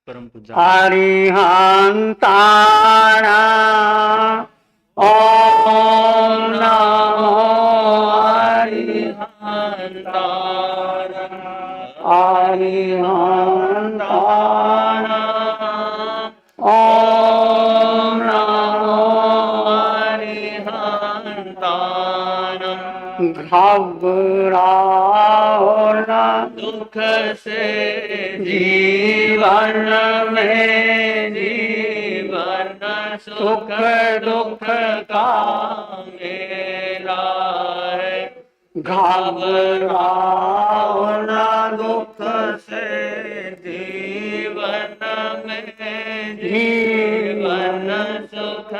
परम पूज्य अरिहंताणाम् ओम नमो अरिहंताणाम् ओम नमो घबराओ न दुख से जीवन में जीवन सुख दुख का मेला है। घबराओ न दुख से जीवन में जीवन सुख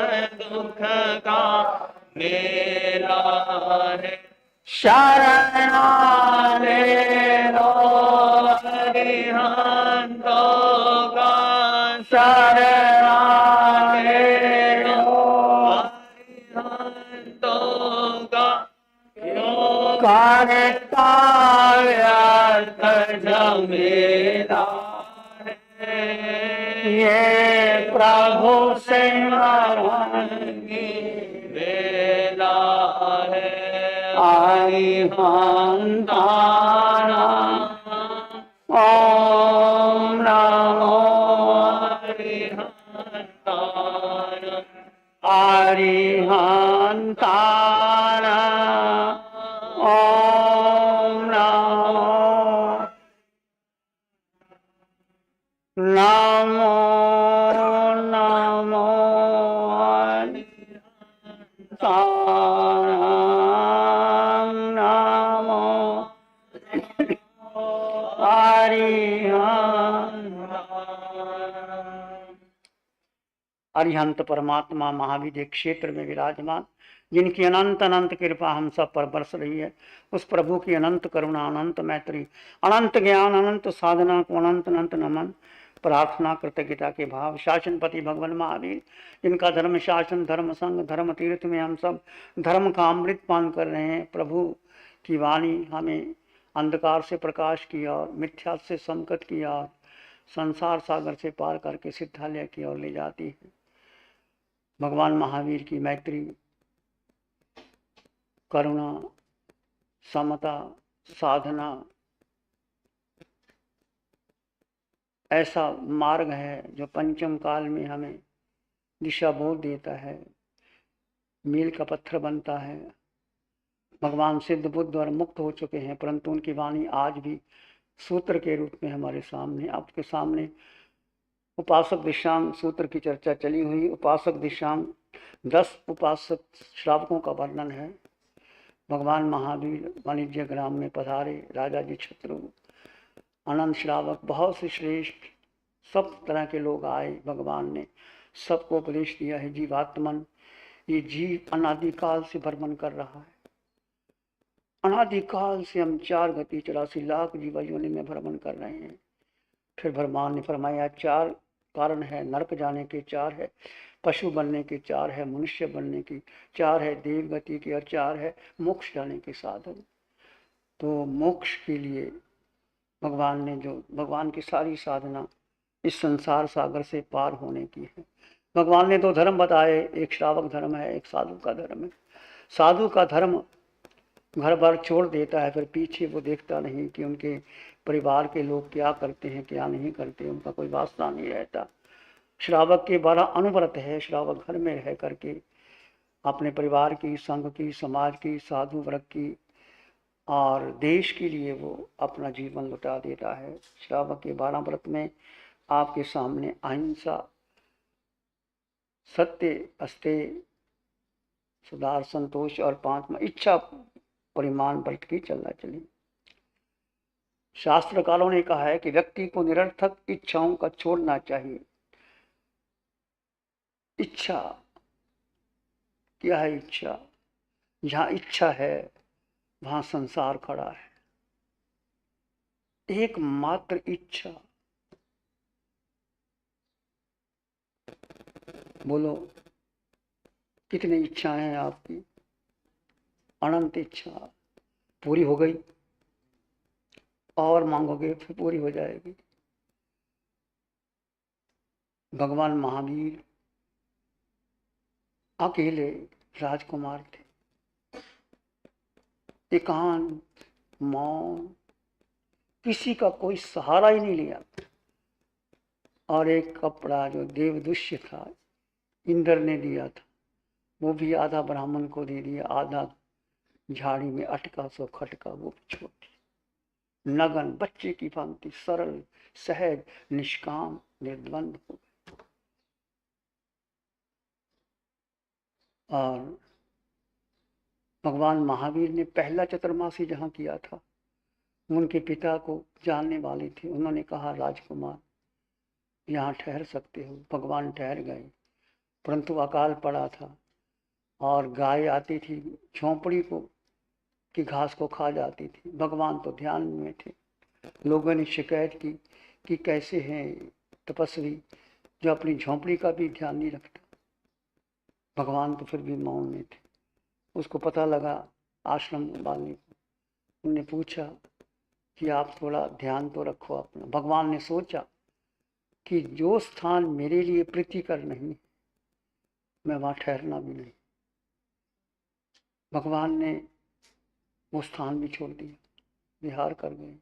दुख का मेला है। शरण ले लो अरिहंतों का शरण ले लो अरिहंतों का क्यों करता व्यर्थ झमेला ये प्रभु से मरण की बेला है। अरिहंताणाम् ओम नमो अरिहंताणाम् ओम नमो नमो अरिहंताणाम् नमो अरिहंत परमात्मा महाविद्य क्षेत्र में विराजमान, जिनकी अनंत अनंत कृपा हम सब पर बरस रही है, उस प्रभु की अनंत करुणा, अनंत मैत्री, अनंत ज्ञान, अनंत साधना को अनंत अनंत नमन, प्रार्थना कृतज्ञता के भाव। शासनपति भगवान महावीर, जिनका धर्म शासन, धर्म संग, धर्म तीर्थ में हम सब धर्म का अमृत पान कर रहे हैं। प्रभु की वाणी हमें अंधकार से प्रकाश की ओर, मिथ्या से संकट की ओर, संसार सागर से पार करके सिद्धालय की ओर ले जाती है। भगवान महावीर की मैत्री, करुणा, समता, साधना ऐसा मार्ग है जो पंचम काल में हमें दिशा बोध देता है, मील का पत्थर बनता है। भगवान सिद्ध बुद्ध और मुक्त हो चुके हैं, परंतु उनकी वाणी आज भी सूत्र के रूप में हमारे सामने, आपके सामने उपासक दिशांग सूत्र की चर्चा चली हुई। उपासक दिशांग 10 उपासक श्रावकों का वर्णन है। भगवान महावीर वाणिज्य ग्राम में पधारे, राजा जी छत्रु, अनंत श्रावक, बहुत से श्रेष्ठ सब तरह के लोग आए। भगवान ने सबको उपदेश दिया है। जीवात्मन, ये जीव अनादिकाल से भ्रमण कर रहा है। अनादिकाल से हम 4 गति 84 लाख जीवा योनि में भ्रमण कर रहे हैं। फिर भगवान ने फरमाया 4 कारण है, नरक जाने के 4 है, पशु बनने के 4 है, मनुष्य बनने की 4 है, देव गति की और 4 है मोक्ष जाने के साधन। तो मोक्ष के लिए भगवान ने जो भगवान की सारी साधना इस संसार सागर से पार होने की है। भगवान ने 2 धर्म बताए, एक श्रावक धर्म है, एक साधु का धर्म है। साधु का धर्म घर बार छोड़ देता है, फिर पीछे वो देखता नहीं कि उनके परिवार के लोग क्या करते हैं क्या नहीं करते, उनका कोई वास्ता नहीं रहता। श्रावक के 12 अनुव्रत है। श्रावक घर में रह करके अपने परिवार की, संघ की, समाज की, साधु वर्ग की और देश के लिए वो अपना जीवन लुटा देता है। श्रावक के 12 व्रत में आपके सामने अहिंसा, सत्य, अस्तेय, सुधार, संतोष और 5वां इच्छा परिमाण व्रत की चलना चली। शास्त्रकारों ने कहा है कि व्यक्ति को निरर्थक इच्छाओं का छोड़ना चाहिए। इच्छा क्या है? इच्छा, जहाँ इच्छा है वहाँ संसार खड़ा है। एकमात्र इच्छा, बोलो कितनी इच्छाएं हैं आपकी? अनंत इच्छा। पूरी हो गई? और मांगोगे फिर पूरी हो जाएगी। भगवान महावीर अकेले राजकुमार थे, एकांत, मौन, किसी का कोई सहारा ही नहीं लिया। और एक कपड़ा जो देवदुष्य था, इंद्र ने दिया था, वो भी आधा ब्राह्मण को दे दिया, आधा झाड़ी में अटका सो खटका, वो भी छोड़ दिया। नगन बच्चे की भांति सरल, सहज, निष्काम, निर्द्वंद हो गए। और भगवान महावीर ने पहला चतुर्मासी जहाँ किया था, उनके पिता को जानने वाले थे, उन्होंने कहा राजकुमार यहाँ ठहर सकते हो। भगवान ठहर गए, परंतु अकाल पड़ा था और गाय आती थी झोंपड़ी को की घास को खा जाती थी। भगवान तो ध्यान में थे। लोगों ने शिकायत की कि कैसे हैं तपस्वी जो अपनी झोंपड़ी का भी ध्यान नहीं रखता। भगवान तो फिर भी मौन में थे। उसको पता लगा आश्रम वाले को, उन्होंने पूछा कि आप थोड़ा ध्यान तो रखो अपना। भगवान ने सोचा कि जो स्थान मेरे लिए प्रीतिकर नहीं, मैं वहाँ ठहरना भी नहीं। भगवान ने वो स्थान भी छोड़ दिया, विहार कर गए।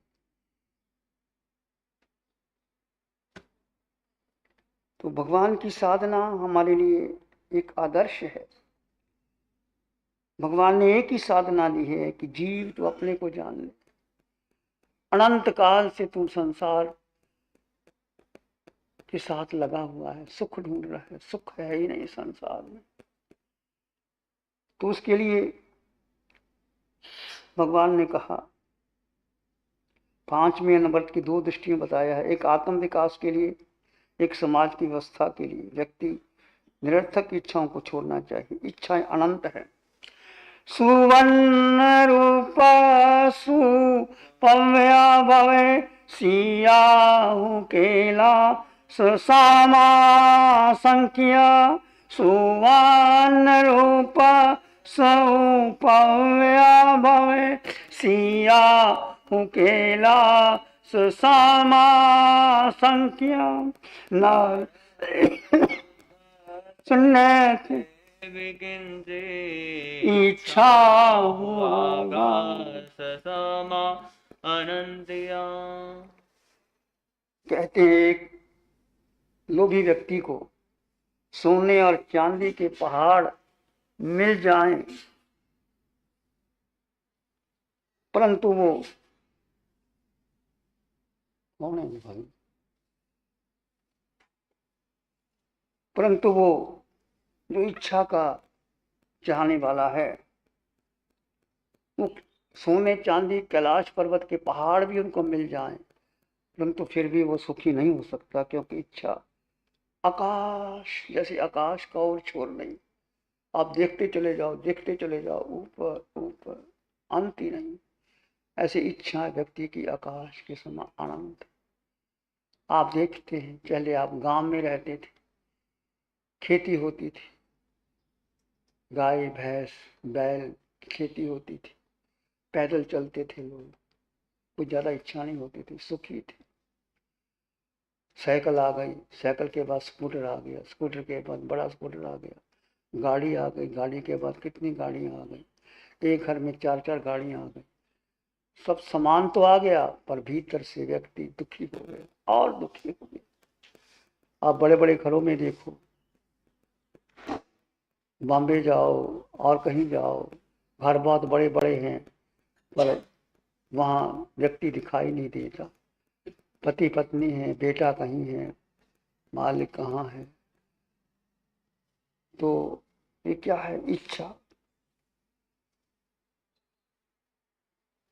तो भगवान की साधना हमारे लिए एक आदर्श है। भगवान ने एक ही साधना दी है कि जीव तो अपने को जान ले। अनंत काल से तू संसार के साथ लगा हुआ है, सुख ढूंढ रहा है, सुख है ही नहीं संसार में। तो उसके लिए भगवान ने कहा, 5वें नंबर की 2 दृष्टियां बताया है। एक आत्म विकास के लिए, एक समाज की व्यवस्था के लिए। व्यक्ति निरर्थक इच्छाओं को छोड़ना चाहिए। इच्छाएं अनंत है। सुवर्ण रूप सुपव्या भवे सियाहु केला सुसामा संख्या। सुवर्ण रूप सुपव्या भवे सियाहु केला सुसामा संख्या। न सुनने थे इच्छा होगा समा अनंतिया। कहते हैं एक लोभी व्यक्ति को सोने और चांदी के पहाड़ मिल जाएं, परंतु वो कौन है भाई, परंतु वो जो इच्छा का चाहने वाला है, वो सोने चांदी कैलाश पर्वत के पहाड़ भी उनको मिल जाएं, परंतु फिर भी वो सुखी नहीं हो सकता, क्योंकि इच्छा आकाश जैसे आकाश का और छोर नहीं। आप देखते चले जाओ, देखते चले जाओ, ऊपर ऊपर, अंत ही नहीं। ऐसी इच्छा व्यक्ति की आकाश के समान अनंत। आप देखते हैं, पहले आप गांव में रहते थे, खेती होती थी, गाय भैंस बैल खेती होती थी, पैदल चलते थे लोग, कुछ ज्यादा इच्छा नहीं होती थी, सुखी थे। साइकिल आ गई, साइकिल के बाद स्कूटर आ गया, स्कूटर के बाद बड़ा स्कूटर आ गया, गाड़ी आ गई, गाड़ी के बाद कितनी गाड़ियां आ गई, एक घर में 4-4 गाड़ियां आ गई। सब सामान तो आ गया, पर भीतर से व्यक्ति दुखी हो गया और दुखी हो गया। आप बड़े बड़े घरों में देखो, बॉम्बे जाओ और कहीं जाओ, घर बहुत बड़े बड़े हैं, पर वहाँ व्यक्ति दिखाई नहीं देता। पति पत्नी है, बेटा कहीं है, मालिक कहाँ है। तो ये क्या है? इच्छा।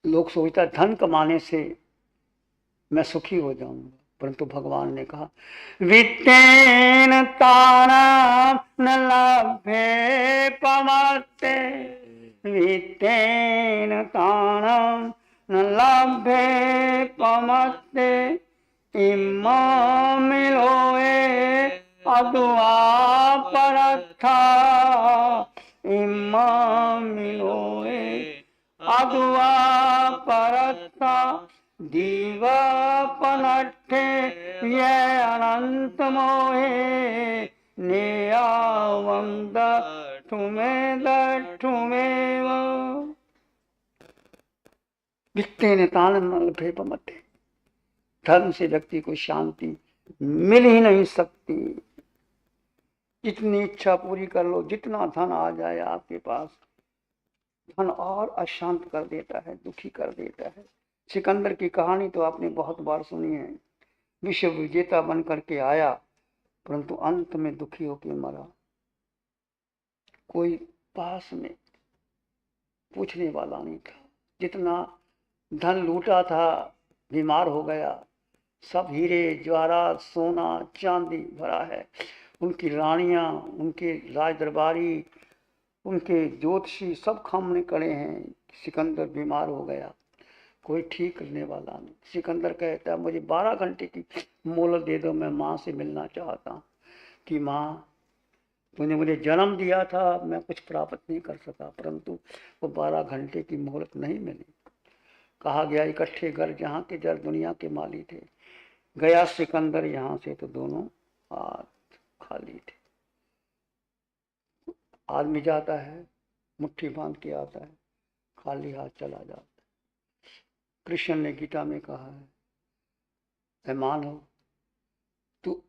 लोग सोचता धन कमाने से मैं सुखी हो जाऊंगा, परंतु भगवान ने कहा वित्तेन तानाम न लभ्ये पमत्ते। वित्तेन तानाम न लभ्ये पमत्ते। इमाम मिलोए अदुआ परथा। इमाम मिलोए अदुआ परथा। दीवापनट्ठे ये अनंत मोहे नियावं दठुमेव वित्तेन तानन भेपमते। धर्म से व्यक्ति को शांति मिल ही नहीं सकती। जितनी इच्छा पूरी कर लो, जितना धन आ जाए आपके पास, धन और अशांत कर देता है, दुखी कर देता है। सिकंदर की कहानी तो आपने बहुत बार सुनी है। विश्व विजेता बन करके आया, परंतु अंत में दुखी होकर मरा। कोई पास में पूछने वाला नहीं था। जितना धन लूटा था, बीमार हो गया। सब हीरे जवाहरात सोना चांदी भरा है। उनकी रानियां, उनके राज दरबारी, उनके ज्योतिषी सब खामने खड़े हैं। सिकंदर बीमार हो गया, कोई ठीक करने वाला नहीं। सिकंदर कहता है मुझे 12 घंटे की मोहलत दे दो, मैं माँ से मिलना चाहता हूँ। कि माँ, तूने मुझे जन्म दिया था, मैं कुछ प्राप्त नहीं कर सका, परंतु वो 12 घंटे की मोहलत नहीं मिली। कहा गया इकट्ठे घर जहाँ के जर दुनिया के माली थे। गया सिकंदर यहाँ से तो दोनों हाथ खाली थे। आदमी जाता है, मुट्ठी बांध के आता है, खाली हाथ चला जाता है। कृष्ण ने गीता में कहा है, ऐ मानव, तू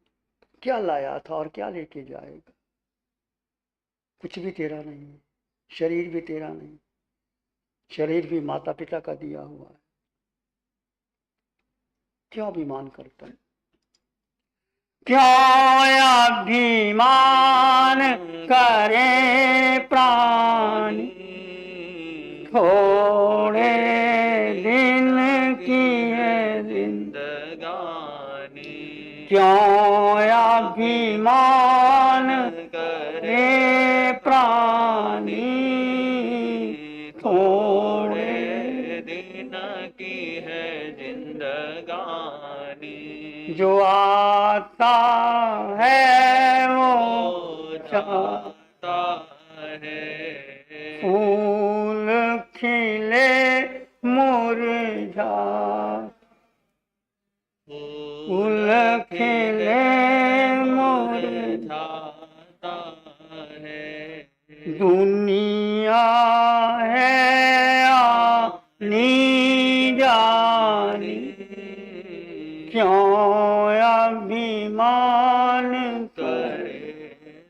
क्या लाया था और क्या लेके जाएगा? कुछ भी तेरा नहीं है, शरीर भी तेरा नहीं, शरीर भी माता पिता का दिया हुआ है। क्यों अभिमान करता है? क्यों अभिमान करे प्राणी, थोड़े दिन की है जिंदगानी। क्यों अभिमान करे प्राणी, थोड़े दिन की है जिंदगानी। जो आता है वो जाता है, फूल खिले मुरझा, फूल खिले मुरझाता है। दुनिया है आनी जानी, क्यों अभिमान करे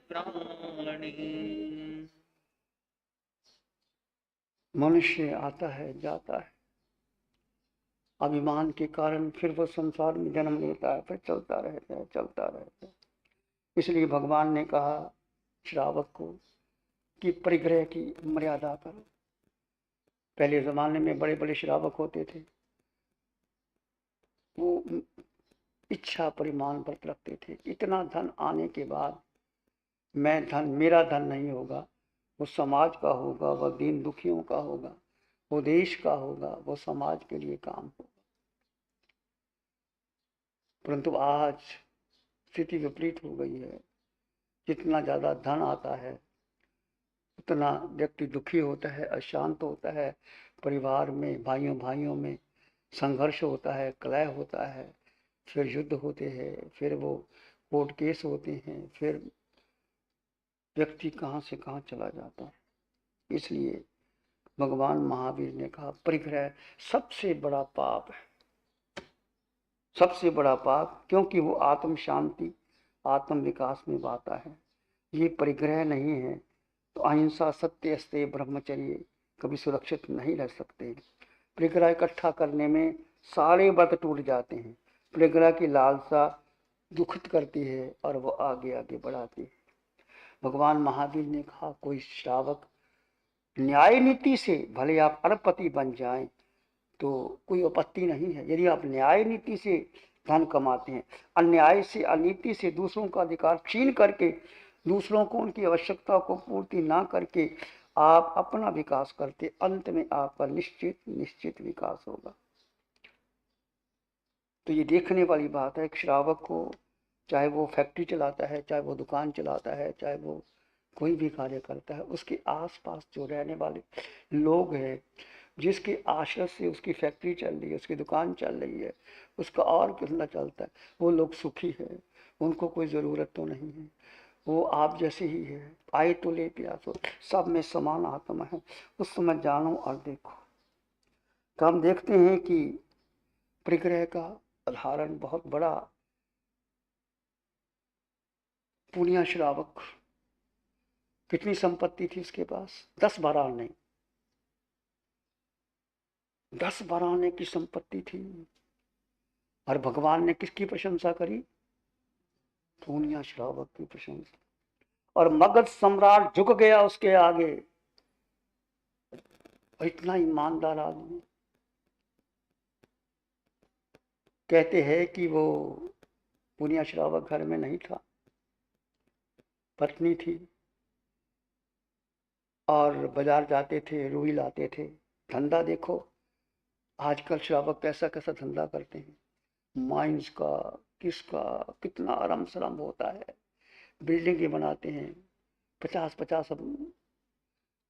प्राणी। मनुष्य आता है जाता है, अभिमान के कारण फिर वो संसार में जन्म लेता है, फिर चलता रहता है, चलता रहता है। इसलिए भगवान ने कहा श्रावक को कि परिग्रह की मर्यादा करो। पहले जमाने में बड़े बड़े श्रावक होते थे, वो इच्छा परिमाण व्रत रखते थे। इतना धन आने के बाद मैं धन, मेरा धन नहीं होगा, वो समाज का होगा, वो दीन दुखियों का होगा, वो देश का होगा, वो समाज के लिए काम होगा। परंतु आज स्थिति विपरीत हो गई है। जितना ज्यादा धन आता है उतना व्यक्ति दुखी होता है, अशांत होता है। परिवार में भाइयों भाइयों में संघर्ष होता है, कलह होता है, फिर युद्ध होते हैं, फिर वो कोर्ट केस होते हैं, फिर व्यक्ति कहाँ से कहाँ चला जाता है। इसलिए भगवान महावीर ने कहा परिग्रह सबसे बड़ा पाप है, सबसे बड़ा पाप, क्योंकि वो आत्म शांति आत्म विकास में बाता है। ये परिग्रह नहीं है तो अहिंसा सत्य अस्तेय ब्रह्मचर्य कभी सुरक्षित नहीं रह सकते। परिग्रह इकट्ठा करने में सारे व्रत टूट जाते हैं। परिग्रह की लालसा दुखित करती है और वो आगे आगे बढ़ाती है। भगवान महावीर ने कहा कोई श्रावक न्याय नीति से भले आप अरबपति बन जाएं तो कोई आपत्ति नहीं है। यदि आप न्याय नीति से धन कमाते हैं, अन्याय से अनीति से दूसरों का अधिकार छीन करके, दूसरों को उनकी आवश्यकता को पूर्ति ना करके आप अपना विकास करते, अंत में आपका निश्चित विकास होगा। तो ये देखने वाली बात है। एक श्रावक को, चाहे वो फैक्ट्री चलाता है, चाहे वो दुकान चलाता है, चाहे वो कोई भी कार्य करता है, उसके आसपास जो रहने वाले लोग हैं जिसके आश्रय से उसकी फैक्ट्री चल रही है, उसकी दुकान चल रही है, उसका और कितना चलता है, वो लोग सुखी है, उनको कोई ज़रूरत तो नहीं है, वो आप जैसे ही है, आए तो ले प्यासो, सब में समान आत्मा है। उस समय जानो और देखो। तो हम देखते हैं कि परिग्रह का उदाहरण बहुत बड़ा पूर्णिया श्रावक, कितनी संपत्ति थी उसके पास? 10-12 आने, 10-12 आने की संपत्ति थी। और भगवान ने किसकी प्रशंसा करी? पूर्णिया श्रावक की प्रशंसा। और मगध सम्राट झुक गया उसके आगे। और इतना ईमानदार आदमी, कहते हैं कि वो पूर्णिया श्रावक घर में नहीं था, पत्नी थी, और बाजार जाते थे, रुई लाते थे। धंधा देखो आजकल श्रावक कैसा कैसा धंधा करते हैं, माइंस का, किसका, कितना आराम शराम होता है, बिल्डिंग बनाते हैं, 50-50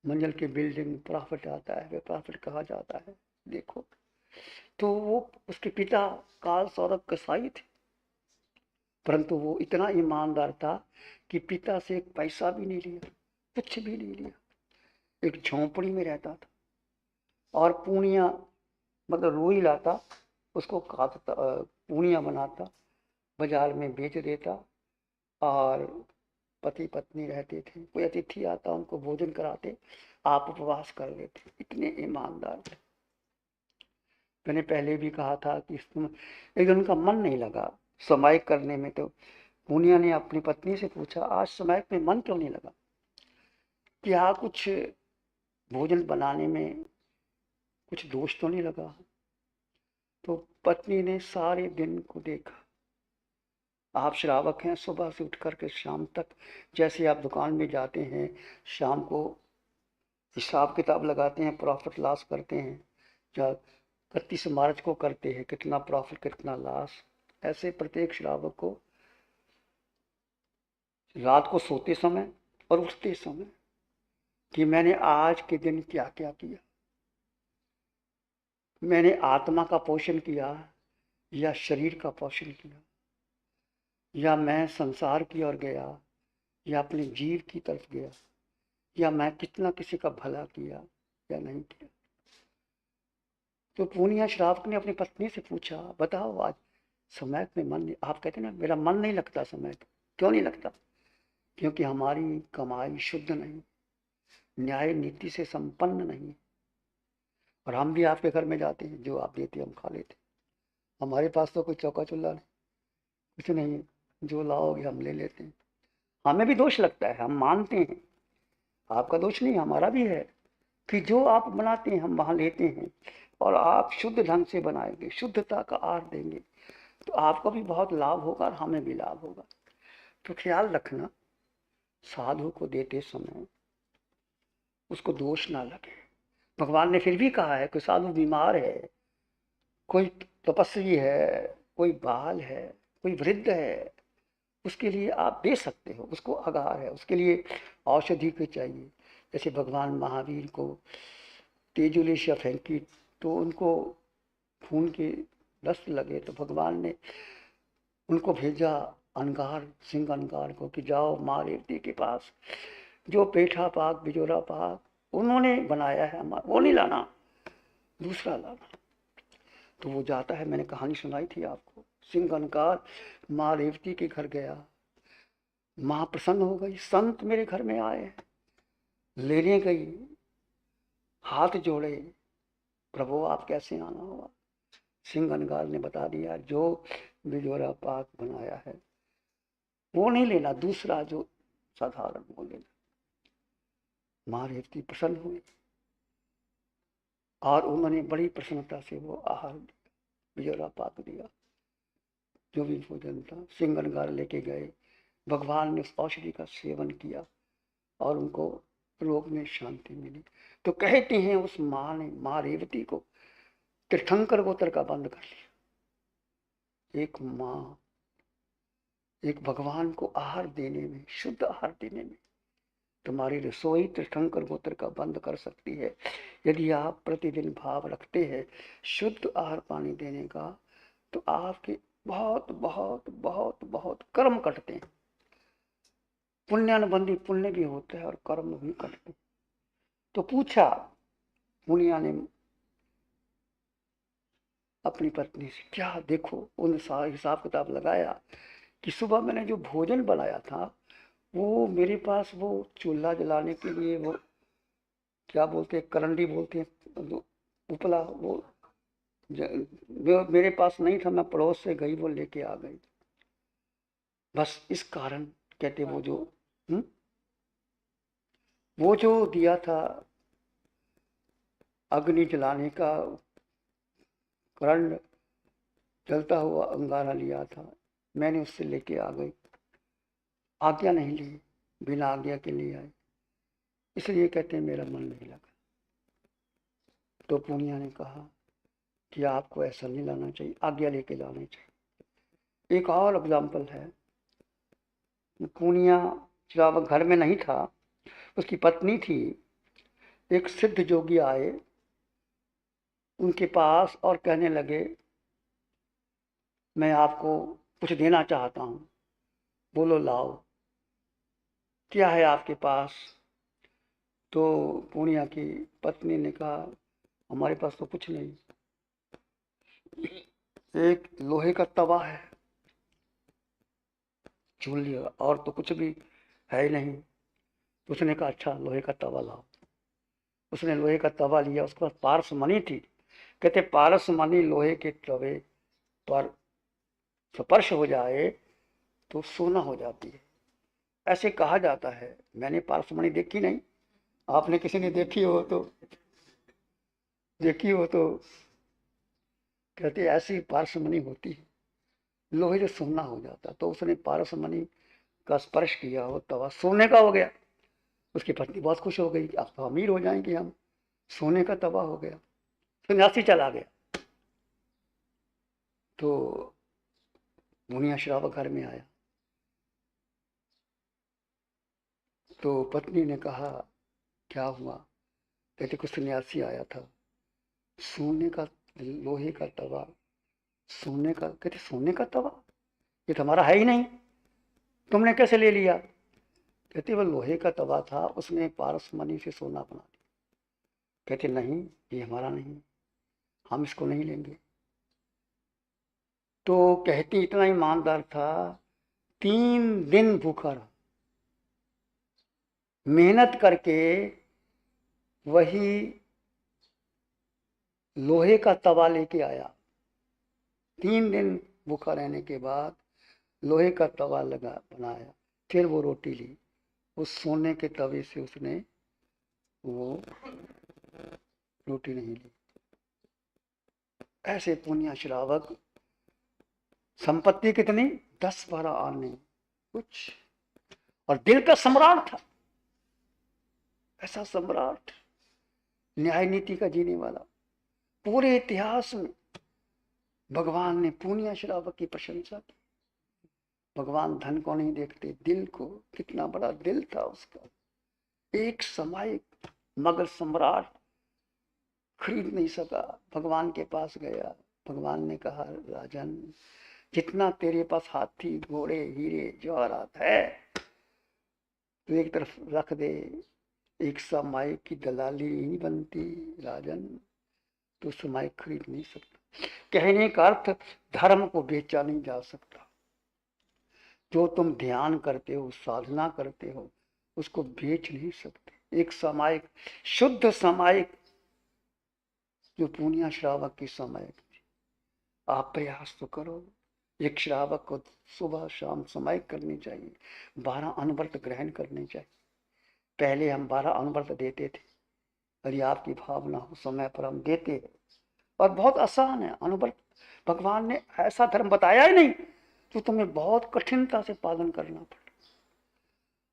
मंजिल की बिल्डिंग, प्रॉफिट आता है, वे प्रॉफिट कहा जाता है। देखो, तो वो उसके पिता काल सौरभ कसाई थे, परंतु वो इतना ईमानदार था कि पिता से एक पैसा भी नहीं लिया, कुछ भी नहीं लिया, एक झोंपड़ी में रहता था। और पूर्णिया मतलब रुई लाता, उसको काटता, पूर्णिया बनाता, बाजार में बेच देता, और पति पत्नी रहते थे, कोई अतिथि आता उनको भोजन कराते, आप उपवास कर लेते, इतने ईमानदार थे। मैंने पहले भी कहा था कि एक दिन उनका मन नहीं लगा समय करने में, तो पूनिया ने अपनी पत्नी से पूछा, आज समय में मन क्यों नहीं लगा? क्या कुछ भोजन बनाने में कुछ दोष तो नहीं लगा? तो पत्नी ने सारे दिन को देखा, आप श्रावक हैं, सुबह से उठ करके शाम तक जैसे आप दुकान में जाते हैं, शाम को हिसाब किताब लगाते हैं, प्रॉफिट लॉस करते हैं, या 31 मार्च को करते हैं, कितना प्रॉफिट कितना लॉस, ऐसे प्रत्येक श्रावक को रात को सोते समय और उठते समय कि मैंने आज के दिन क्या क्या किया, मैंने आत्मा का पोषण किया या शरीर का पोषण किया, या मैं संसार की ओर गया या अपने जीव की तरफ गया, या मैं कितना किसी का भला किया या नहीं किया। तो पूर्णिया श्रावक ने अपनी पत्नी से पूछा, बताओ आज समय में मन नहीं, आप कहते ना मेरा मन नहीं लगता समय, क्यों नहीं लगता? क्योंकि हमारी कमाई शुद्ध नहीं, न्याय नीति से संपन्न नहीं। और हम भी आपके घर में जाते हैं, जो आप देते हम खा लेते, हमारे पास तो कोई चौका चुल्ला नहीं, कुछ नहीं है, जो लाओगे हम ले लेते हैं। हमें भी दोष लगता है, हम मानते हैं, आपका दोष नहीं हमारा भी है, कि जो आप बनाते हैं हम वहाँ लेते हैं, और आप शुद्ध ढंग से बनाएंगे, शुद्धता का आहार देंगे, तो आपको भी बहुत लाभ होगा और हमें भी लाभ होगा। तो ख्याल रखना, साधु को देते समय उसको दोष ना लगे। भगवान ने फिर भी कहा है कि साधु बीमार है, कोई तपस्वी है, कोई बाल है, कोई वृद्ध है, उसके लिए आप दे सकते हो, उसको आहार है, उसके लिए औषधि की चाहिए। जैसे भगवान महावीर को तेजुलेशिया फेंकी, तो उनको खून के दस्त लगे, तो भगवान ने उनको भेजा अनगार, सिंह अनगार को, कि जाओ माँ रेवती के पास, जो पेठा पाक बिजोरा पाक उन्होंने बनाया है, वो नहीं लाना, दूसरा लाना। तो वो जाता है, मैंने कहानी सुनाई थी आपको, सिंह अनगार माँ रेवती के घर गया, माँ प्रसन्न हो गई, संत मेरे घर में आए, लेने गई, हाथ जोड़े, प्रभु आप कैसे आना हुआ? सिंह अनगार ने बता दिया, जो बिजोरा पाक बनाया है वो नहीं लेना, दूसरा जो साधारण वो लेना। माँ रेवती प्रसन्न हुई और उन्होंने बड़ी प्रसन्नता से वो आहार दिया, बिजोरा पाक दिया, जो भी भोजन था। सिंह अनगार लेके गए, भगवान ने उस औषधि का सेवन किया और उनको रोग में शांति मिली। तो कहते हैं उस माँ ने, माँ रेवती को तीर्थंकर गोत्र का बंद कर लिया। एक माँ, एक भगवान को आहार देने में, शुद्ध आहार देने में तुम्हारी रसोई तीर्थंकर गोत्र का बंद कर सकती है। यदि आप प्रतिदिन भाव रखते हैं शुद्ध आहार पानी देने का, तो आपके बहुत बहुत बहुत बहुत कर्म कटते हैं। पुण्यानुबंधी पुण्य भी होता है और कर्म भी कटते हैं। तो पूछा मुनिया ने अपनी पत्नी से, क्या देखो, उन हिसाब किताब लगाया कि सुबह मैंने जो भोजन बनाया था वो मेरे पास वो चूल्हा जलाने के लिए वो क्या बोलते हैं, करंडी बोलते हैं, उपला, वो मेरे पास नहीं था, मैं पड़ोस से गई वो लेके आ गई। बस इस कारण कहते वो जो दिया था अग्नि जलाने का करण, जलता हुआ अंगारा लिया था, मैंने उससे लेके आ गई, आज्ञा नहीं ली, बिना आज्ञा के लिए आई, इसलिए कहते हैं मेरा मन नहीं लगा। तो पूनिया ने कहा कि आपको ऐसा नहीं लाना चाहिए, आज्ञा लेके लाना चाहिए। एक और एग्जाम्पल है, पूनिया जब घर में नहीं था, उसकी पत्नी थी, एक सिद्ध जोगी आए उनके पास और कहने लगे मैं आपको कुछ देना चाहता हूँ, बोलो लाओ, क्या है आपके पास। तो पूनिया की पत्नी ने कहा हमारे पास तो कुछ नहीं, एक लोहे का तवा है, चूल्हे, और तो कुछ भी है ही नहीं। उसने कहा अच्छा लोहे का तवा लाओ। उसने लोहे का तवा लिया, उसके पास पारस मणि थी। कहते पारस मणि लोहे के तवे पर स्पर्श हो जाए तो सोना हो जाती है, ऐसे कहा जाता है। मैंने पारस मणि देखी नहीं, आपने किसी ने देखी हो तो कहते ऐसी पारस मणि होती है, लोहे से सोना हो जाता। तो उसने पारस मणि का स्पर्श किया, हो तवा सोने का हो गया। उसकी पत्नी बहुत खुश हो गई कि अब तो अमीर हो जाएंगे हम, सोने का तवा हो गया। सन्यासी चला गया। तो मुनिया श्रावक घर में आया, तो पत्नी ने कहा क्या हुआ। कहते कुछ सन्यासी आया था, सोने का लोहे का तवा, सोने का, कहते सोने का तवा, ये तो हमारा है ही नहीं, तुमने कैसे ले लिया। कहते वो लोहे का तवा था, उसने पारस मणि से सोना बना दिया। कहते नहीं ये हमारा नहीं, हम इसको नहीं लेंगे। तो कहती इतना ईमानदार था, 3 दिन भूखा रहा, मेहनत करके वही लोहे का तवा लेके आया। 3 दिन भूखा रहने के बाद लोहे का तवा लगा बनाया, फिर वो रोटी ली, उस सोने के तवे से उसने वो रोटी नहीं ली। ऐसे पुण्य श्रावक, संपत्ति कितनी, 10-12 आने कुछ, और दिल का सम्राट था, ऐसा सम्राट, न्याय नीति का जीने वाला। पूरे इतिहास में भगवान ने पुण्य श्रावक की प्रशंसा की। भगवान धन को नहीं देखते, दिल को, कितना बड़ा दिल था उसका। एक समय मगध सम्राट खरीद नहीं सका, भगवान के पास गया, भगवान ने कहा राजन जितना तेरे पास हाथी घोड़े हीरे जवाहरात है तो एक तरफ रख दे, एक समय की दलाली नहीं बनती राजन, तो समय खरीद नहीं सकता। कहने का अर्थ धर्म को बेचा नहीं जा सकता। जो तुम ध्यान करते हो, साधना करते हो, उसको बेच नहीं सकते। एक सामायिक, शुद्ध सामायिक जो पुण्य श्रावक की सामायिक थी, आप प्रयास तो करो। एक श्रावक को सुबह शाम सामायिक करनी चाहिए, 12 अनव्रत ग्रहण करने चाहिए। पहले हम 12 अनव्रत देते थे, यदि आपकी भावना हो समय पर हम देते हैं, और बहुत आसान है अनुव्रत। भगवान ने ऐसा धर्म बताया ही नहीं तो तुम्हें बहुत कठिनता से पालन करना पड़े।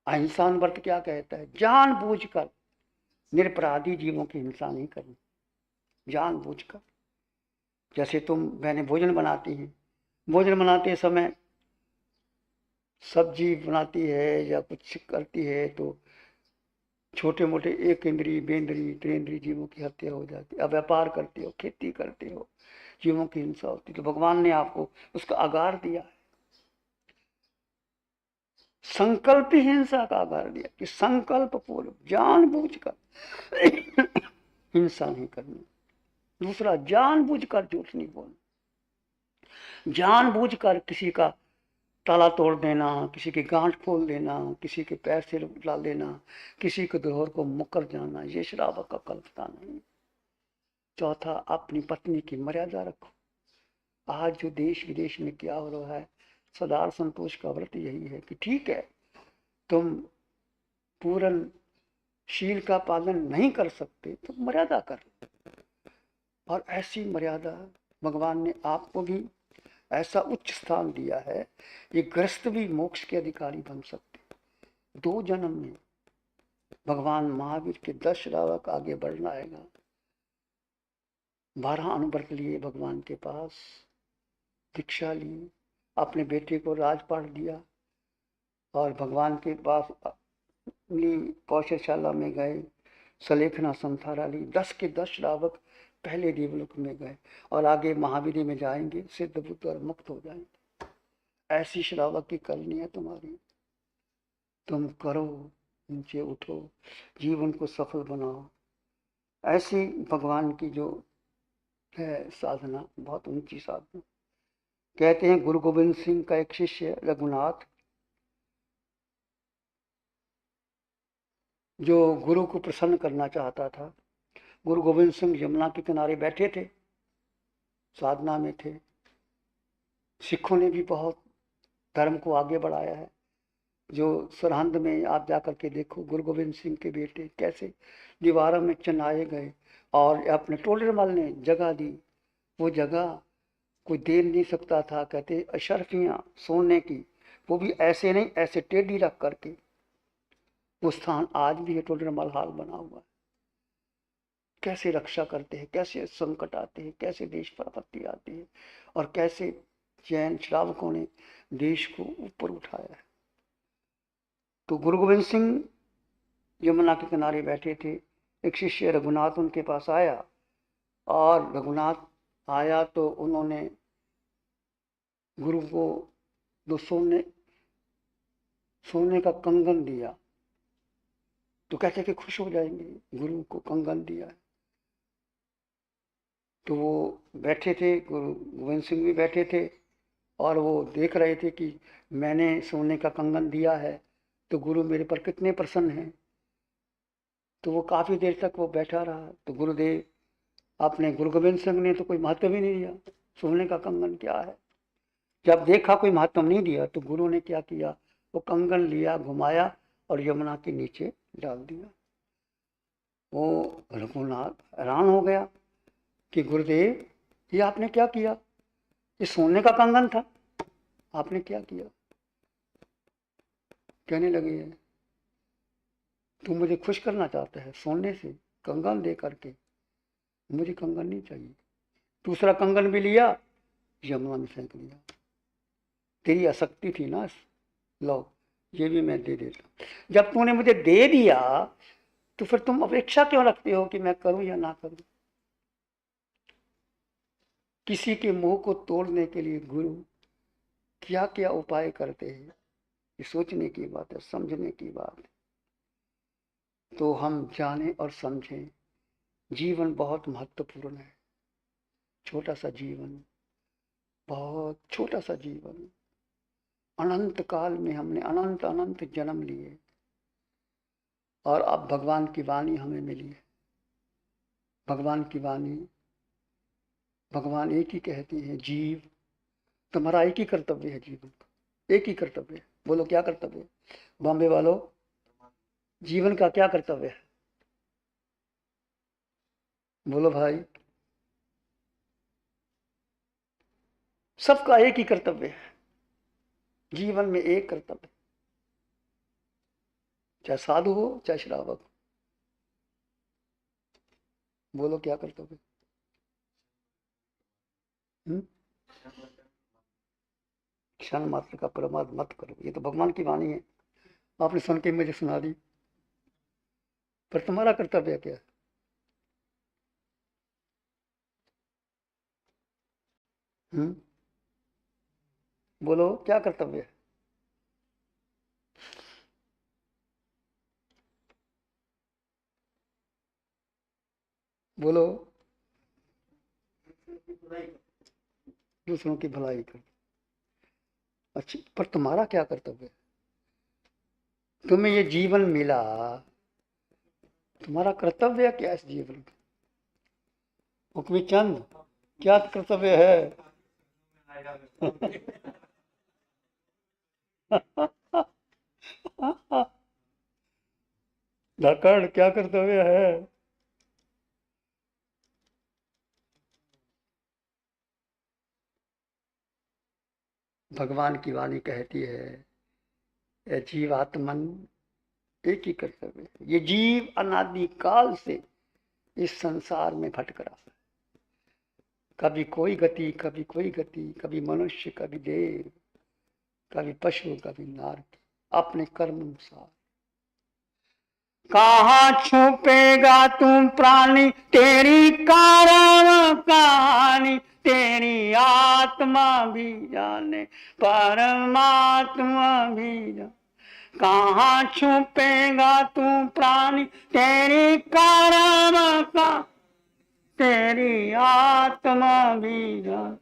अहिंसा व्रत क्या कहता है, जानबूझकर निरपराधी जीवों की हिंसा नहीं करनी, जानबूझकर। जैसे मैंने भोजन बनाती है, भोजन बनाते समय सब्जी बनाती है या कुछ करती है तो छोटे मोटे एक इंद्री बेंद्री त्रिंद्री जीवों की हत्या हो जाती, अब व्यापार करते हो, खेती करते हो, जीवों की हिंसा होती, तो भगवान ने आपको उसका आगार दिया है। संकल्प ही हिंसा का आगार दिया कि संकल्प पूर्व जानबूझकर हिंसा नहीं करनी। दूसरा, जानबूझकर झूठ नहीं बोलना, जानबूझकर किसी का ताला तोड़ देना, किसी की गांठ खोल देना, किसी के पैर से डाल देना, किसी के दोहर को मुकर जाना, ये श्रावक का कल्पना नहीं। चौथा, अपनी पत्नी की मर्यादा रखो। आज जो देश विदेश में क्या हो रहा है, सदार संतोष का व्रत यही है कि ठीक है, तुम पूर्ण शील का पालन नहीं कर सकते तो मर्यादा कर, और ऐसी मर्यादा भगवान ने आपको भी ऐसा उच्च स्थान दिया है, ये गृहस्थ भी मोक्ष के अधिकारी बन सकते। 2 जन्म में भगवान महावीर के 10 श्रावक आगे बढ़ना आएगा। 12 अनुव्रत लिए भगवान के पास, दीक्षा ली, अपने बेटे को राजपाट दिया और भगवान के पास अपनी कौशलशाला में गए, सलेखना संथारा ली। 10 के 10 श्रावक पहले देवलोक में गए और आगे महावीर में जाएंगे, सिद्ध बुद्ध और मुक्त हो जाएंगे। ऐसी श्रावक की करनी है तुम्हारी, तुम करो, नीचे उठो, जीवन को सफल बनाओ। ऐसी भगवान की जो है साधना, बहुत ऊंची साधना। कहते हैं गुरु गोविंद सिंह का एक शिष्य रघुनाथ, जो गुरु को प्रसन्न करना चाहता था। गुरु गोविंद सिंह यमुना के किनारे बैठे थे, साधना में थे। सिखों ने भी बहुत धर्म को आगे बढ़ाया है। जो सरहंद में आप जाकर के देखो, गुरु गोविंद सिंह के बेटे कैसे दीवारों में चिन्हाए गए और अपने टोडरमल ने जगह दी। वो जगह कोई दे नहीं सकता था। कहते अशर्फियाँ सोने की, वो भी ऐसे नहीं, ऐसे टेढ़ी रख करके। वो स्थान आज भी है, टोडरमल हाल बना हुआ है। कैसे रक्षा करते हैं, कैसे संकट आते हैं, कैसे देश पर आपत्ति आती है, और कैसे जैन श्रावकों ने देश को ऊपर उठाया है। तो गुरु गोविंद सिंह यमुना के किनारे बैठे थे। एक शिष्य रघुनाथ उनके पास आया, और रघुनाथ आया तो उन्होंने गुरु को 2 सोने का कंगन दिया। तो कहते कि खुश हो जाएंगे, गुरु को कंगन दिया है। तो वो बैठे थे, गुरु गोविंद सिंह भी बैठे थे, और वो देख रहे थे कि मैंने सोने का कंगन दिया है तो गुरु मेरे पर कितने प्रसन्न हैं। तो वो काफ़ी देर तक वो बैठा रहा। तो गुरुदेव अपने गुरु गोविंद सिंह ने तो कोई महत्व ही नहीं दिया, सोने का कंगन क्या है। जब देखा कोई महत्व नहीं दिया तो गुरु ने क्या किया, वो कंगन लिया, घुमाया और यमुना के नीचे डाल दिया। वो रघुनाथ हैरान हो गया कि गुरुदेव ये आपने क्या किया, ये सोने का कंगन था, आपने क्या किया। कहने लगे तू मुझे खुश करना चाहता है सोने से कंगन दे करके, मुझे कंगन नहीं चाहिए। दूसरा कंगन भी लिया, यमुना में फेंक दिया। तेरी आसक्ति थी ना, लो ये भी मैं दे देता। जब तूने मुझे दे दिया तो फिर तुम अपेक्षा क्यों रखते हो कि मैं करूं या ना करूं। किसी के मोह को तोड़ने के लिए गुरु क्या क्या उपाय करते हैं, ये सोचने की बात है, समझने की बात है। तो हम जाने और समझें, जीवन बहुत महत्वपूर्ण है। छोटा सा जीवन, बहुत छोटा सा जीवन, अनंत काल में हमने अनंत अनंत जन्म लिए, और अब भगवान की वाणी हमें मिली है। भगवान की वाणी, भगवान एक ही कहती है, जीव तुम्हारा एक ही कर्तव्य है, जीवन का एक ही कर्तव्य है। बोलो क्या कर्तव्य है बॉम्बे वालों, जीवन का क्या कर्तव्य है, बोलो भाई। सबका एक ही कर्तव्य है, जीवन में एक कर्तव्य, चाहे साधु हो चाहे श्रावक हो। बोलो क्या कर्तव्य। क्षण मात्र का प्रमाद मत करो, ये तो भगवान की वाणी है, आपने सुन के मुझे सुना दी। पर तुम्हारा कर्तव्य क्या है? बोलो क्या कर्तव्य है? बोलो। दूसरों की भलाई कर। अच्छा, पर तुम्हारा क्या कर्तव्य है? तुम्हें ये जीवन मिला, तुम्हारा कर्तव्य क्या है इस जीवन का? हुक्मी चंद, क्या कर्तव्य है? धक्कड़, क्या कर्तव्य है? भगवान की वाणी कहती है, ये जीवात्मन एक ही कर्तव्य है। ये जीव अनादि काल से इस संसार में भटक रहा है, कभी कोई गति, कभी कोई गति, कभी मनुष्य, कभी देव, कभी पशु, कभी नार, अपने कर्म अनुसार। कहाँ छुपेगा तुम प्राणी, तेरी कारण कहानी, तेरी आत्मा भी जाने, परमात्मा भी जाने। कहाँ छुपेगा तू प्राणी, तेरी कारण का, तेरी आत्मा भी जाने,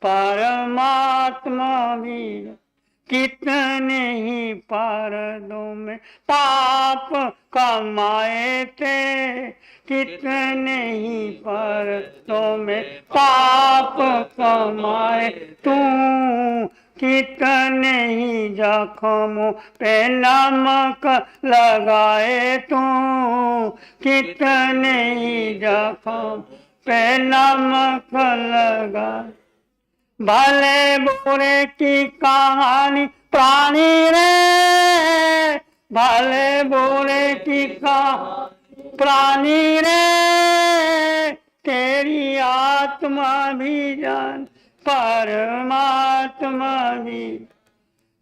परमात्मा भी जाने। कितने ही पर्दों में पाप कमाए थे, कितने ही पर्दों में पाप कमाए तू, कितने ही जख्मों पे नमक लगाए तू, कितने ही जख्म पे नमक लगाए। भले बुरे की कहानी प्राणी रे, भले बुरे की कहानी प्राणी रे, तेरी आत्मा भी जान, परमात्मा भी,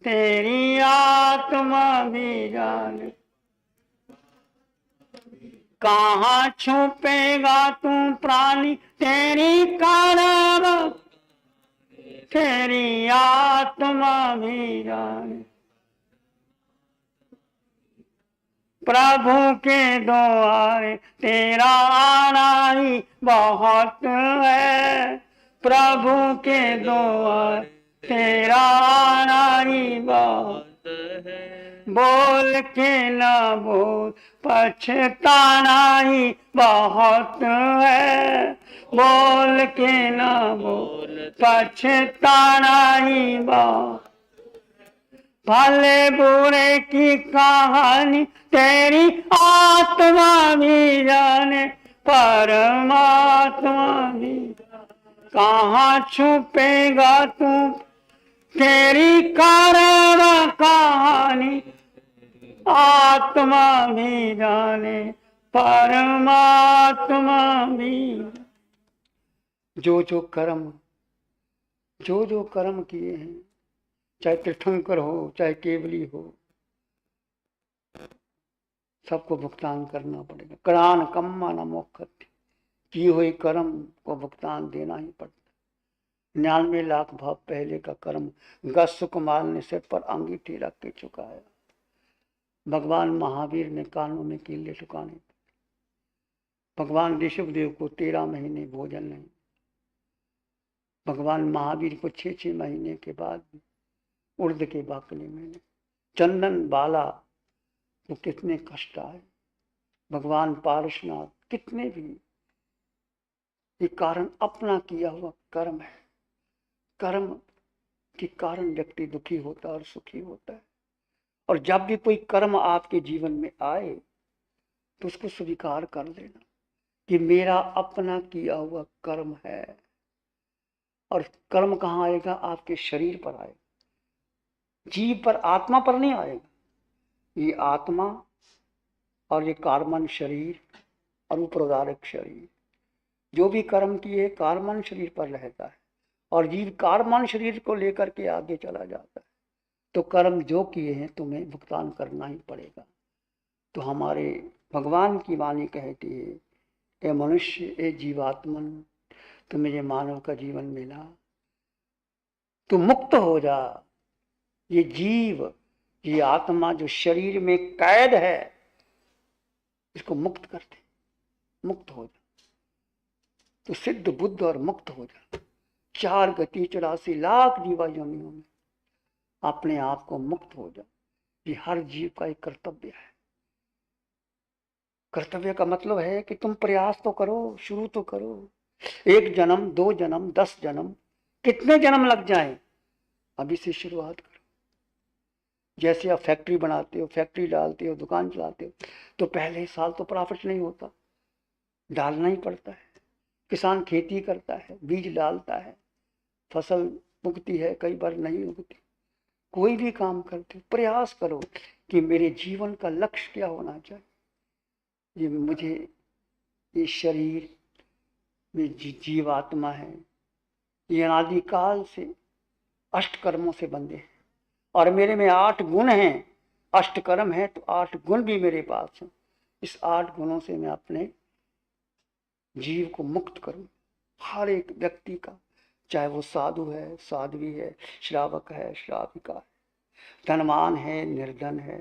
तेरी आत्मा भी जान। कहाँ छुपेगा तू प्राणी, तेरी कारण, तेरी आत्मा भी जाने। प्रभु के द्वारे तेरा आना ही बहुत है, प्रभु के द्वारे तेरा आना ही बहुत है। बोल के ना बोल, पछताना ही बहुत है, बोल के ना बोल, पछताना ही बहुत। भले बुरे की कहानी तेरी आत्मा भी जाने, परमात्मा भी। कहाँ छुपेगा तू, तेरी कारण कहानी, आत्मा भी जाने, परमात्मा भी। जो जो कर्म, जो जो कर्म किए हैं, चाहे तीर्थंकर हो, चाहे केवली हो, सबको भुगतान करना पड़ेगा। करान कम्मा न मोक्षति, किए हुए कर्म को भुगतान देना ही पड़ता। 99 लाख भाव पहले का कर्म गस सुकुमार ने सिर पर अंगीठी रख के चुकाया। भगवान महावीर ने कानों में कीले चुकाने, भगवान ऋषभदेव को 13 महीने भोजन नहीं, भगवान महावीर को 6 महीने के बाद उर्द के बाकले में चंदन बाला तो कितने कष्ट आए। भगवान पारसनाथ कितने भी, ये कारण अपना किया हुआ कर्म है। कर्म के कारण व्यक्ति दुखी होता है और सुखी होता है। और जब भी कोई कर्म आपके जीवन में आए तो उसको स्वीकार कर लेना कि मेरा अपना किया हुआ कर्म है। और कर्म कहाँ आएगा? आपके शरीर पर आएगा, जीव पर, आत्मा पर नहीं आएगा। ये आत्मा और ये कार्बन शरीर और उपरोदारक शरीर, जो भी कर्म किए कार्बन शरीर पर रहता है और जीव कार्बन शरीर को लेकर के आगे चला जाता है। तो कर्म जो किए हैं तुम्हें भुगतान करना ही पड़ेगा। तो हमारे भगवान की वाणी कहती है, ए मनुष्य, ए जीवात्मन, तुम्हें ये मानव का जीवन मिला, तू मुक्त हो जा। ये जीव, ये आत्मा जो शरीर में कैद है, इसको मुक्त कर दे, मुक्त हो जा, तो सिद्ध बुद्ध और मुक्त हो जा। 4 गति 84 लाख जीवा योनियों में अपने आप को मुक्त हो जा। ये हर जीव का एक कर्तव्य है। कर्तव्य का मतलब है कि तुम प्रयास तो करो, शुरू तो करो। 1 जन्म, 2 जन्म, 10 जन्म, कितने जन्म लग जाएं, अभी से शुरुआत करो। जैसे आप फैक्ट्री बनाते हो, फैक्ट्री डालते हो, दुकान चलाते हो, तो पहले साल तो प्रॉफिट नहीं होता, डालना ही पड़ता है। किसान खेती करता है, बीज डालता है, फसल उगती है, कई बार नहीं उगती। कोई भी काम करते हो, प्रयास करो कि मेरे जीवन का लक्ष्य क्या होना चाहिए। ये मुझे, ये शरीर में जीवात्मा है, ये अनादिकाल से अष्ट कर्मों से बंधे हैं, और मेरे में 8 गुण हैं। अष्ट कर्म है तो 8 गुण भी मेरे पास हैं। इस 8 गुणों से मैं अपने जीव को मुक्त करूं। हर एक व्यक्ति का, चाहे वो साधु है, साध्वी है, श्रावक है, श्राविका है, धनवान है, निर्धन है,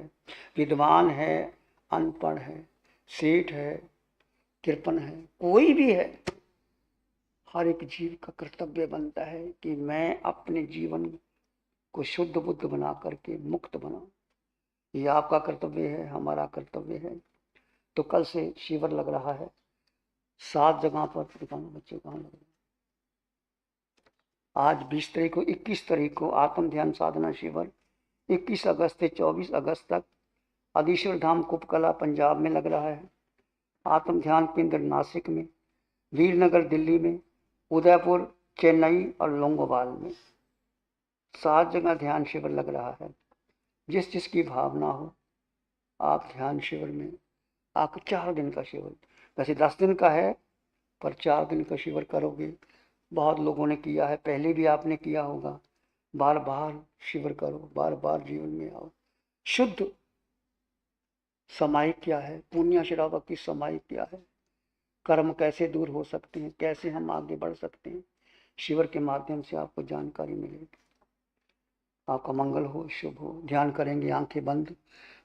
विद्वान है, अनपढ़ है, सेठ है, कृपण है, कोई भी है, हर एक जीव का कर्तव्य बनता है कि मैं अपने जीवन को शुद्ध बुद्ध बना करके मुक्त बनाऊं। ये आपका कर्तव्य है, हमारा कर्तव्य है। तो कल से शिविर लग रहा है 7 जगह पर। दुकानों बच्चे कहाँ लग रहे हैं? आज 20 तारीख को, 21 तारीख को आत्म ध्यान साधना शिविर, 21 अगस्त से 24 अगस्त तक आदिश्वर धाम कुपकला पंजाब में लग रहा है। आत्म ध्यान केंद्र नासिक में, वीरनगर दिल्ली में, उदयपुर, चेन्नई और लोंगोवाल में 7 जगह ध्यान शिविर लग रहा है। जिस जिसकी भावना हो, आप ध्यान शिविर में आकर 4 दिन का शिविर, वैसे 10 दिन का है, पर 4 दिन का शिविर करोगे। बहुत लोगों ने किया है, पहले भी आपने किया होगा। बार बार शिविर करो, बार बार जीवन में आओ। शुद्ध समाई क्या है, पुण्य श्रावक की समाई क्या है, कर्म कैसे दूर हो सकते हैं, कैसे हम आगे बढ़ सकते हैं, शिविर के माध्यम से आपको जानकारी मिलेगी। आपका मंगल हो, शुभ हो। ध्यान करेंगे आंखें बंद,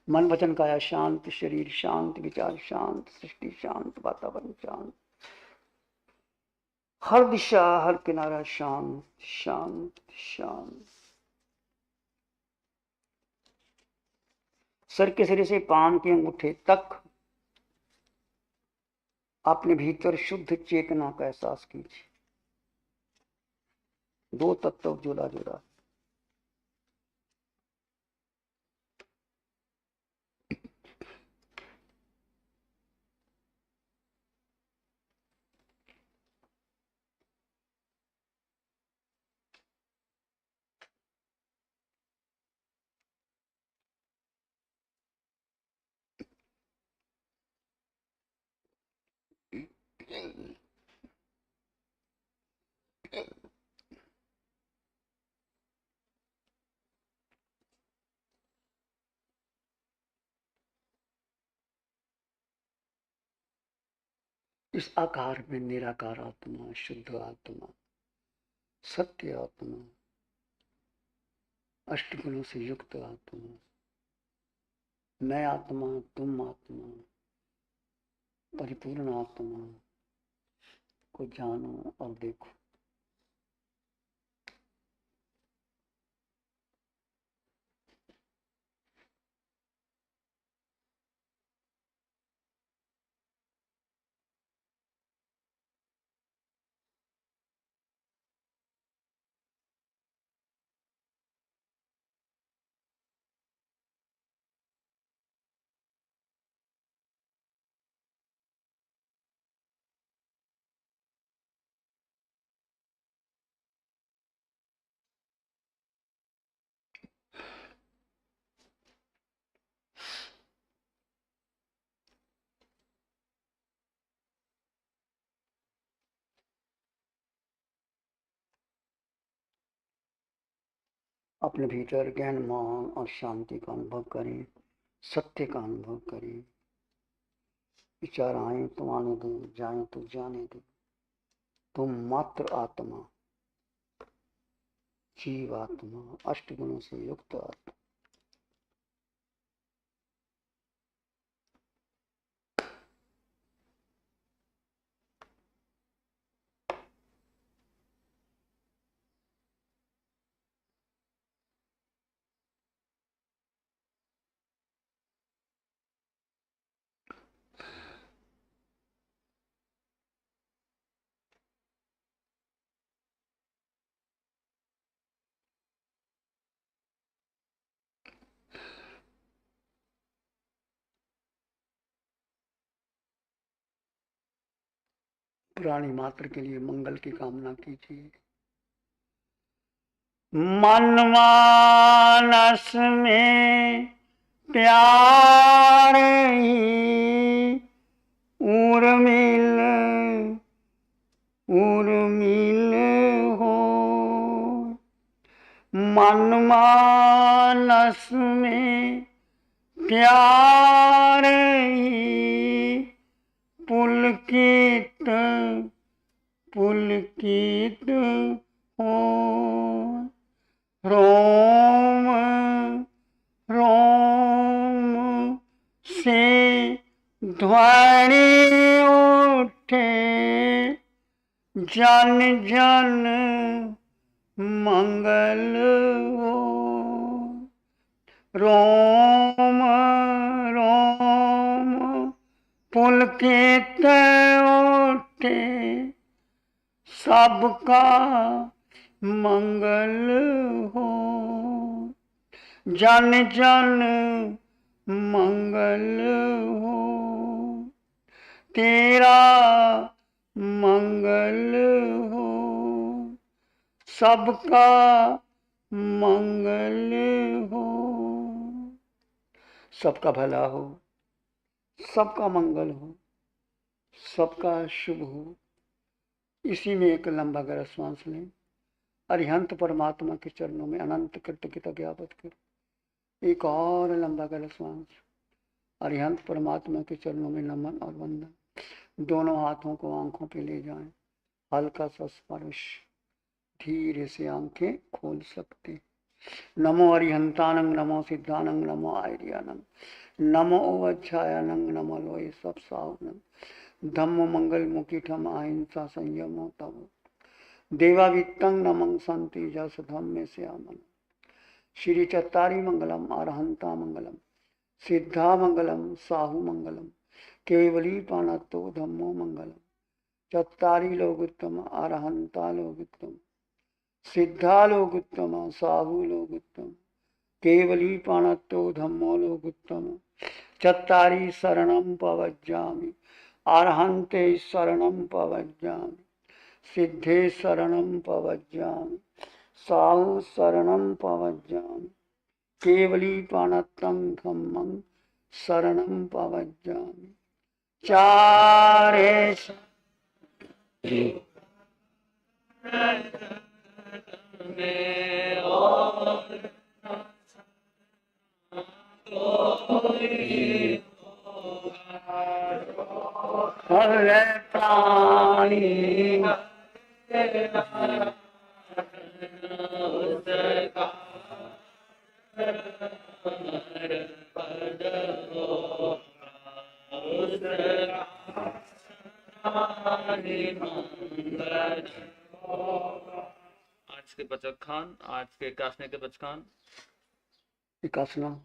मन वचन काया शांत, शरीर शांत, विचार शांत, सृष्टि शांत, वातावरण शांत, हर दिशा हर किनारा शांत शांत शांत। सर के सिरे से पांव के अंगूठे तक अपने भीतर शुद्ध चेतना का एहसास कीजिए। 2 तत्व जुड़ा जुड़ा। इस आकार में निराकार आत्मा, शुद्ध आत्मा, सत्य आत्मा, अष्टगुणों से युक्त आत्मा, मैं आत्मा, तुम आत्मा, परिपूर्ण आत्मा को जानो और देखो। अपने भीतर ज्ञान, मान और शांति का अनुभव करें, सत्य का अनुभव करें। विचार आए तो आने दे, जाए तो जाने दे। तुम मात्र आत्मा, जीव आत्मा, अष्ट गुणों से युक्त आत्मा। प्राणी मात्र के लिए मंगल की कामना कीजिए। मन मानस में प्यार ही उर्मिल उर्मिल हो। मन मानस में प्यार ही पुलकित पुलकित हो। रोम रोम से ध्वनि उठे, जन जन मंगल हो। रोम रोम पुलकित उठे, सबका मंगल हो। जन जन मंगल हो, तेरा मंगल हो। सबका मंगल हो। सबका भला हो, सबका मंगल हो, सबका शुभ हो। इसी में एक लंबा गहरा श्वास लें। अरिहंत परमात्मा के चरणों में अनंत कृतज्ञता ज्ञापित करें। एक और लंबा गहरा श्वास। अरिहंत परमात्मा के चरणों में नमन और वंदन। दोनों हाथों को आंखों पे ले जाएं। हल्का सा स्पर्श। धीरे से आंखें खोल सकते। नमो अरिहंतानंग, नमो सिद्धानंग, नमो आर्यानंग, नमो ओवज्झायानंग, नमो लोये सब साहुनंग, धम्मो मंगल मुखिठम अहिंसा संयमो तव, देवावित्तं नमं संति जस धम्मे श्यामन। श्री चत्तारी मंगलम, अरहंता मंगलम, सिद्धा मंगलम, साहु मंगलम, केवली पाणत्तो धम्मो मंगलम। चत्तारी लोगुत्तम, अरहंता लोगुत्तम, सिद्धा लोगुत्तम, साहु लोगुत्तम, केवली पाणत्तो धम्मो लोगुत्तम। चत्तारी शरणं पवज्जामि, अरहन्ते शरणं पवज्जामि, सिद्धे शरणं पवज्जामि, साहु शरणं पवज्जामि, केवली पाणत्तं धम्मं शरणं पवज्जामि। चारे हरे प्राणी आज के बचक खान, आज के कासने के बचकान। एकासना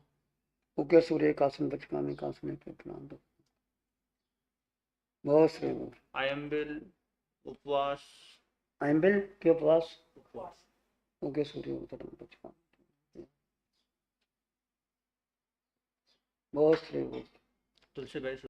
उग्र सूर्य एकासन बचकान एकासने पे प्रणाम दो। बहुत श्री बोल। आयम्बिल उपवास, आयम्बिल के उपवास, उपवास। उग्र सूर्य बचकान। बहुत श्री बोल। तुलसी भाई